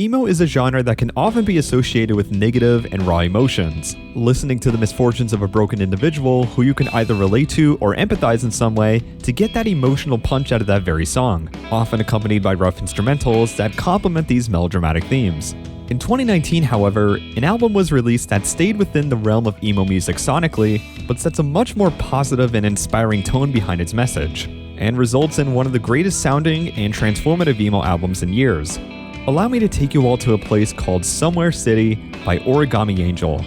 Emo is a genre that can often be associated with negative and raw emotions. Listening to the misfortunes of a broken individual who you can either relate to or empathize in some way to get that emotional punch out of that very song, often accompanied by rough instrumentals that complement these melodramatic themes. In 2019, however, an album was released that stayed within the realm of emo music sonically, but sets a much more positive and inspiring tone behind its message, and results in one of the greatest sounding and transformative emo albums in years. Allow me to take you all to a place called Somewhere City by Origami Angel.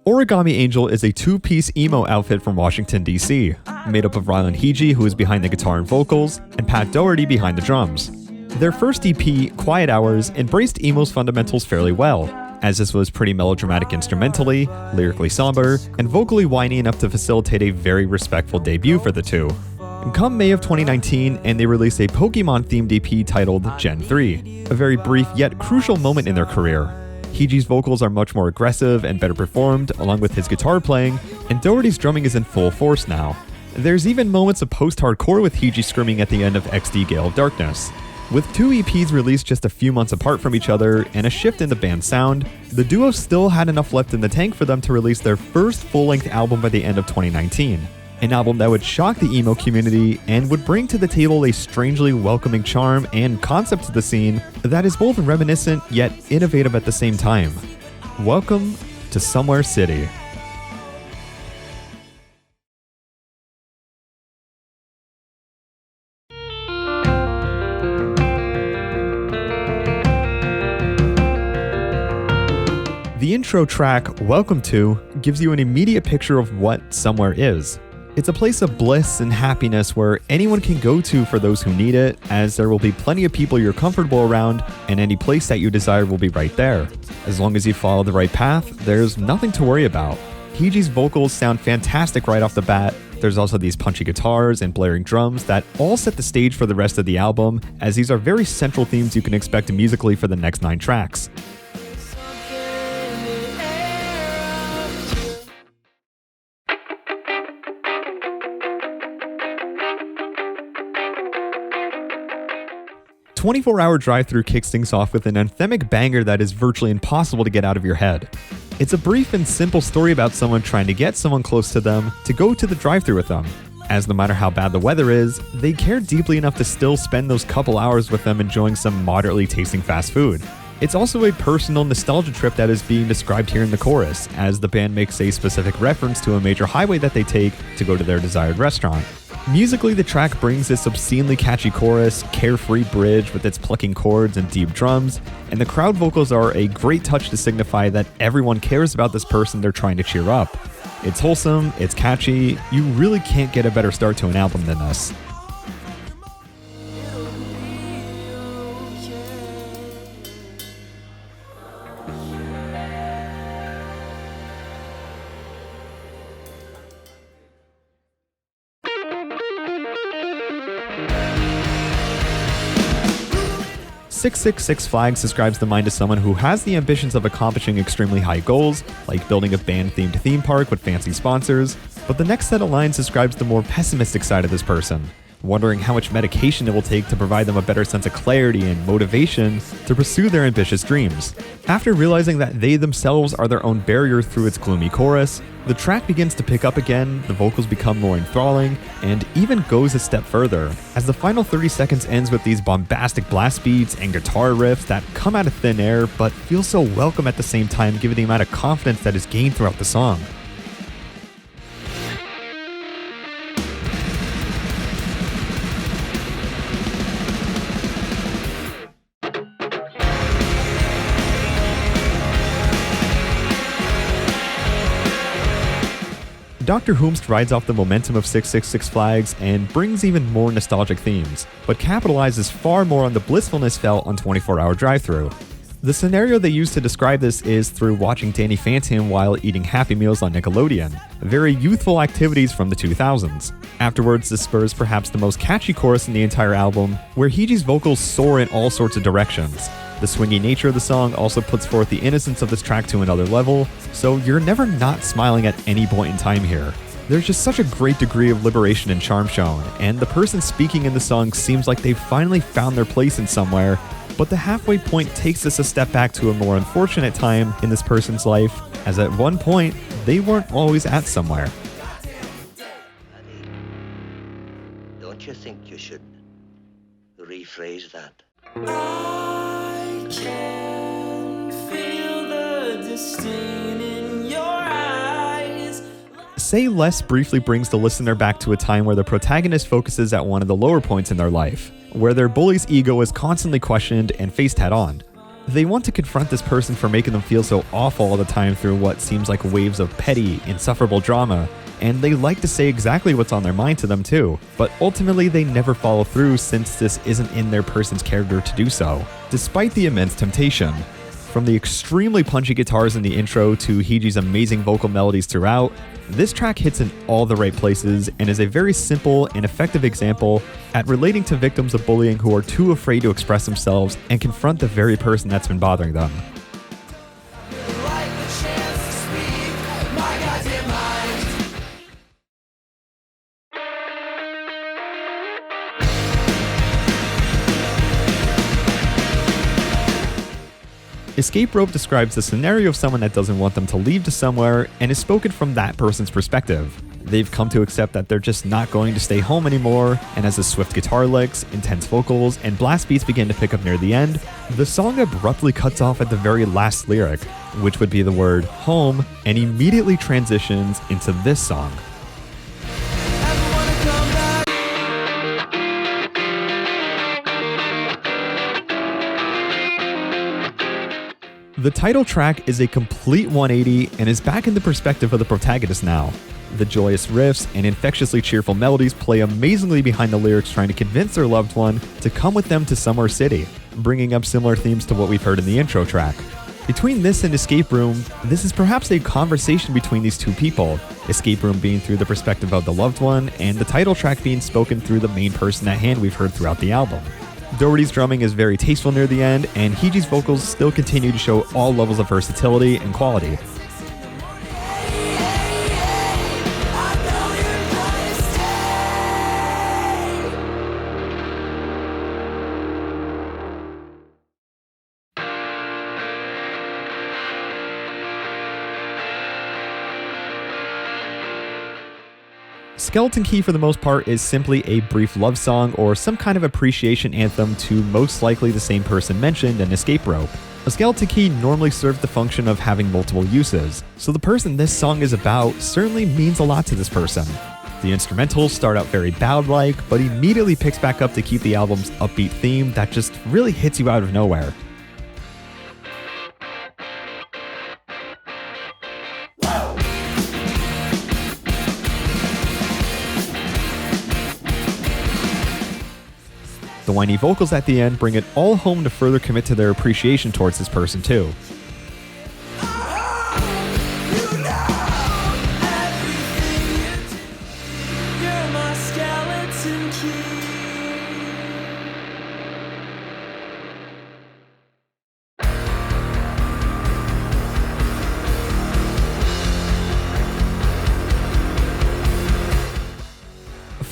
Origami Angel is a two-piece emo outfit from Washington, D.C., made up of Rylan Hiji, who is behind the guitar and vocals, and Pat Doherty behind the drums. Their first EP, Quiet Hours, embraced emo's fundamentals fairly well, as this was pretty melodramatic instrumentally, lyrically somber, and vocally whiny enough to facilitate a very respectful debut for the two. Come May of 2019, and they released a Pokemon-themed EP titled Gen 3, a very brief yet crucial moment in their career. Hiji's vocals are much more aggressive and better performed, along with his guitar playing, and Doherty's drumming is in full force now. There's even moments of post-hardcore with Hiji screaming at the end of XD Gale of Darkness. With two EPs released just a few months apart from each other and a shift in the band's sound, the duo still had enough left in the tank for them to release their first full-length album by the end of 2019. An album that would shock the emo community and would bring to the table a strangely welcoming charm and concept to the scene that is both reminiscent yet innovative at the same time. Welcome to Somewhere City. The intro track, Welcome To, gives you an immediate picture of what Somewhere is. It's a place of bliss and happiness where anyone can go to for those who need it, as there will be plenty of people you're comfortable around, and any place that you desire will be right there. As long as you follow the right path, there's nothing to worry about. Hiji's vocals sound fantastic right off the bat. There's also these punchy guitars and blaring drums that all set the stage for the rest of the album, as these are very central themes you can expect musically for the next 9 tracks. The 24-hour drive-thru kicks things off with an anthemic banger that is virtually impossible to get out of your head. It's a brief and simple story about someone trying to get someone close to them to go to the drive-thru with them, as no matter how bad the weather is, they care deeply enough to still spend those couple hours with them enjoying some moderately tasting fast food. It's also a personal nostalgia trip that is being described here in the chorus, as the band makes a specific reference to a major highway that they take to go to their desired restaurant. Musically, the track brings this obscenely catchy chorus, carefree bridge with its plucking chords and deep drums, and the crowd vocals are a great touch to signify that everyone cares about this person they're trying to cheer up. It's wholesome, it's catchy, you really can't get a better start to an album than this. "666 Flags" describes the mind of someone who has the ambitions of accomplishing extremely high goals, like building a band-themed theme park with fancy sponsors, but the next set of lines describes the more pessimistic side of this person, wondering how much medication it will take to provide them a better sense of clarity and motivation to pursue their ambitious dreams. After realizing that they themselves are their own barrier through its gloomy chorus, the track begins to pick up again, the vocals become more enthralling, and even goes a step further, as the final 30 seconds ends with these bombastic blast beats and guitar riffs that come out of thin air but feel so welcome at the same time given the amount of confidence that is gained throughout the song. Dr. Whomst rides off the momentum of 666 Flags and brings even more nostalgic themes, but capitalizes far more on the blissfulness felt on 24-hour drive-thru. The scenario they use to describe this is through watching Danny Phantom while eating Happy Meals on Nickelodeon, very youthful activities from the 2000s. Afterwards, this spurs perhaps the most catchy chorus in the entire album, where Hiji's vocals soar in all sorts of directions. The swingy nature of the song also puts forth the innocence of this track to another level, so you're never not smiling at any point in time here. There's just such a great degree of liberation and charm shown, and the person speaking in the song seems like they've finally found their place in somewhere, But the halfway point takes us a step back to a more unfortunate time in this person's life, as at one point, they weren't always at somewhere. Don't you think you should rephrase that? I can feel the disdain in your eyes. Say Less briefly brings the listener back to a time where the protagonist focuses at one of the lower points in their life, where their bully's ego is constantly questioned and faced head-on. They want to confront this person for making them feel so awful all the time through what seems like waves of petty, insufferable drama, and they like to say exactly what's on their mind to them too, but ultimately they never follow through since this isn't in their person's character to do so, despite the immense temptation. From the extremely punchy guitars in the intro to Hiji's amazing vocal melodies throughout, this track hits in all the right places and is a very simple and effective example at relating to victims of bullying who are too afraid to express themselves and confront the very person that's been bothering them. Escape Rope describes the scenario of someone that doesn't want them to leave to somewhere and is spoken from that person's perspective. They've come to accept that they're just not going to stay home anymore, and as the swift guitar licks, intense vocals, and blast beats begin to pick up near the end, the song abruptly cuts off at the very last lyric, which would be the word home, and immediately transitions into this song. The title track is a complete 180 and is back in the perspective of the protagonist now. The joyous riffs and infectiously cheerful melodies play amazingly behind the lyrics trying to convince their loved one to come with them to Somewhere City, bringing up similar themes to what we've heard in the intro track. Between this and Escape Room, this is perhaps a conversation between these two people, Escape Room being through the perspective of the loved one, and the title track being spoken through the main person at hand we've heard throughout the album. Doherty's drumming is very tasteful near the end, and Hiji's vocals still continue to show all levels of versatility and quality. Skeleton Key, for the most part, is simply a brief love song or some kind of appreciation anthem to most likely the same person mentioned in Escape Rope. A skeleton key normally serves the function of having multiple uses, so the person this song is about certainly means a lot to this person. The instrumentals start out very ballad-like, but immediately picks back up to keep the album's upbeat theme that just really hits you out of nowhere. The whiny vocals at the end bring it all home to further commit to their appreciation towards this person too.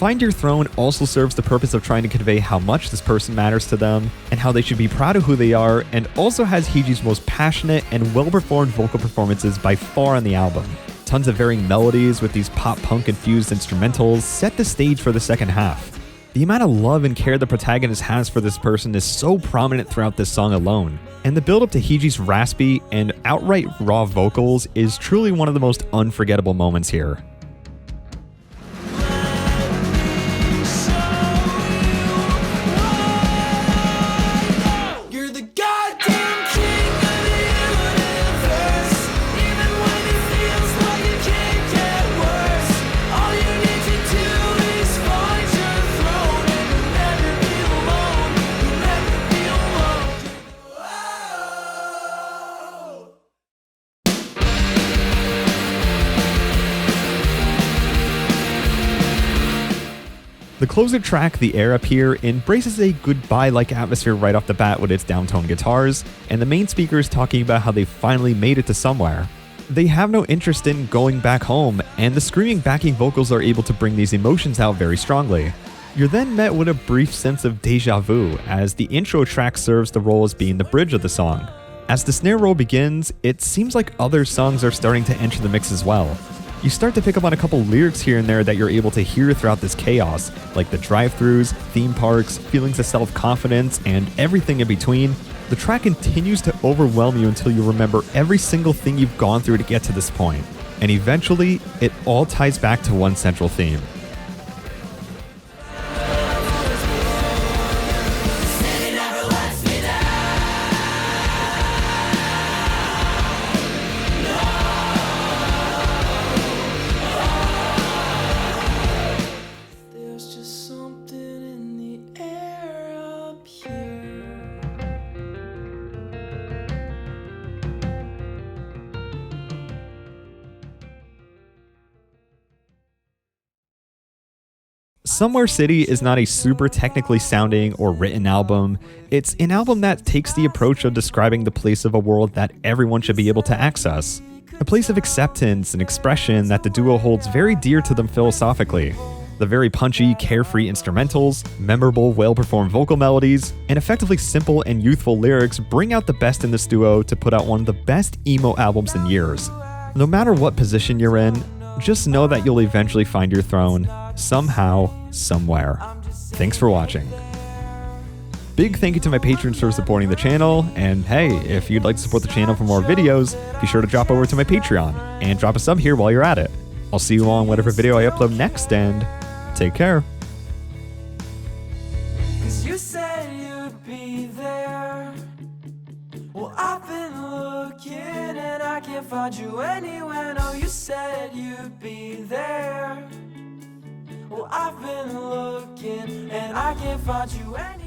Find Your Throne also serves the purpose of trying to convey how much this person matters to them and how they should be proud of who they are, and also has Hiji's most passionate and well-performed vocal performances by far on the album. Tons of varying melodies with these pop-punk infused instrumentals set the stage for the second half. The amount of love and care the protagonist has for this person is so prominent throughout this song alone, and the build-up to Hiji's raspy and outright raw vocals is truly one of the most unforgettable moments here. The closer track, The Air Up Here, embraces a goodbye-like atmosphere right off the bat with its downtoned guitars, and the main speakers talking about how they finally made it to somewhere. They have no interest in going back home, and the screaming backing vocals are able to bring these emotions out very strongly. You're then met with a brief sense of deja vu as the intro track serves the role as being the bridge of the song. As the snare roll begins, it seems like other songs are starting to enter the mix as well. You start to pick up on a couple lyrics here and there that you're able to hear throughout this chaos, like the drive-thrus, theme parks, feelings of self-confidence, and everything in between. The track continues to overwhelm you until you remember every single thing you've gone through to get to this point. And eventually, it all ties back to one central theme. Somewhere City is not a super technically sounding or written album. It's an album that takes the approach of describing the place of a world that everyone should be able to access. A place of acceptance and expression that the duo holds very dear to them philosophically. The very punchy, carefree instrumentals, memorable, well-performed vocal melodies, and effectively simple and youthful lyrics bring out the best in this duo to put out one of the best emo albums in years. No matter what position you're in, just know that you'll eventually find your throne, somehow, somewhere. Thanks for watching. Big thank you to my patrons for supporting the channel, and hey, if you'd like to support the channel for more videos, be sure to drop over to my Patreon, and drop a sub here while you're at it. I'll see you on whatever video I upload next, and take care. 'Cause you said you'd be there. Well, I've been looking and I can't find you anywhere. No, you said you'd be there. Well, I've been looking and I can't find you anywhere.